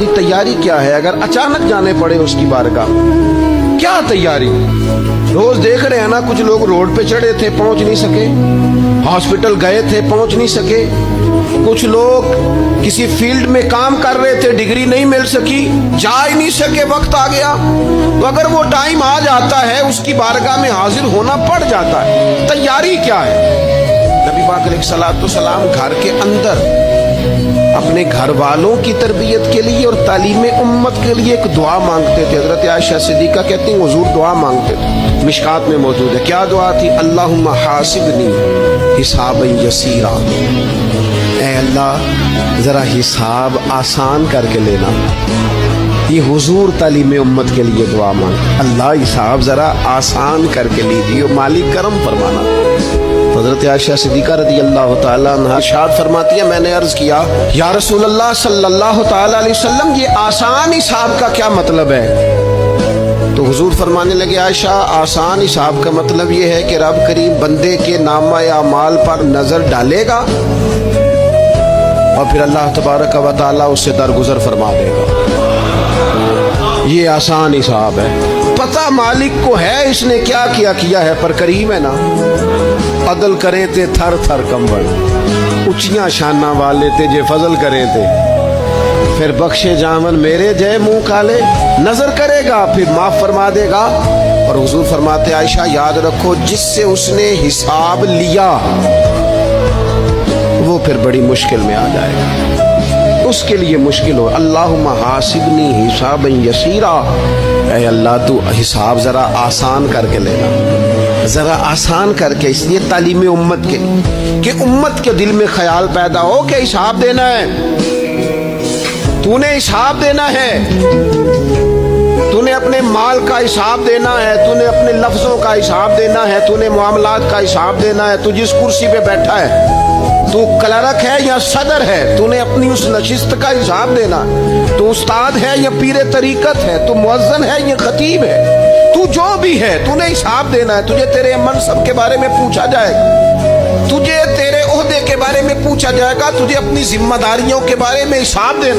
तैयारी क्या है अगर अचानक जाने पड़े उसकी बारगाह, क्या तैयारी। रोज देख रहे हैं ना, कुछ लोग रोड पे चढ़े थे, पहुंच नहीं सके, हॉस्पिटल गए थे, पहुंच नहीं सके, कुछ लोग किसी फील्ड में काम कर रहे थे, डिग्री नहीं मिल सकी, जा ही नहीं सके, वक्त आ गया। तो अगर वो टाइम आ जाता है, उसकी बारगाह में हाजिर होना पड़ जाता है, तैयारी क्या है। नबी पाक अलैहिस्सलाम घर के अंदर अपने घर वालों की तरबियत के लिए और तालीम उम्मत के लिए एक दुआ मांगते थे। हज़रत आयशा सिद्दीक़ा कहती हैं हुज़ूर दुआ मांगते थे, मिशकात में मौजूद है। क्या दुआ थी? अल्लाहुम्मा हासिबनी हिसाबन यसीरा, ऐ अल्लाह ज़रा हिसाब आसान करके लेना। ये हुजूर तालीम उम्मत के लिए दुआ मांग, अल्लाह हिसाब ज़रा आसान करके लीजिए, मालिक करम फरमाना। हज़रत आयशा सिद्दीक़ा रज़ी अल्लाह तआला अन्हा इरशाद फरमाती है, मैंने अर्ज़ किया या रसूल अल्लाह सल्लल्लाहु तआला अलैहि वसल्लम, ये आसान हिसाब का क्या मतलब है? तो हुजूर फरमाने लगे, आयशा आसान हिसाब का मतलब ये है कि रब करीम बंदे के नामा या माल पर नजर डालेगा और फिर अल्लाह तबारक व तआला उससे दरगुजर फरमा देगा। ये आसान हिसाब है। पता मालिक को है इसने क्या किया है, पर करीम है ना। अदल करे थे थर थर कंबल, उचियां शाना वाले थे जे फजल करे थे, फिर बख्शे जामन मेरे जय मुंह काले, नजर करेगा फिर माफ फरमा देगा। और हुजूर फरमाते, आयशा याद रखो, जिससे उसने हिसाब लिया वो फिर बड़ी मुश्किल में आ जाएगा, उसके लिए मुश्किल हो। अल्लाहुम्मा हासिबनी हिसाबन यसीरा, ऐ अल्लाह तू हिसाब जरा आसान करके लेना, जरा आसान करके। इसलिए तालीम उम्मत के कि उम्मत के दिल में ख्याल पैदा हो कि हिसाब देना है, तूने हिसाब देना है, तूने अपने माल का हिसाब देना है, तूने अपने लफ्जों का हिसाब देना है, तूने मामलात का हिसाब देना है। तू जिस कुर्सी पे बैठा है, तू क्लर्क है या सदर है, तूने अपनी उस नशिस्त का हिसाब देना। तू उस्ताद है या पीरे तरीकत है, तू मुअज्जिन है या खतीब है, तू जो भी है तूने हिसाब देना है। तुझे तेरे मनसब के बारे में पूछा जाएगा, तुझे तेरे ओहदे के बारे में पूछा जाएगा, तुझे अपनी जिम्मेदारियों के बारे में हिसाब देना।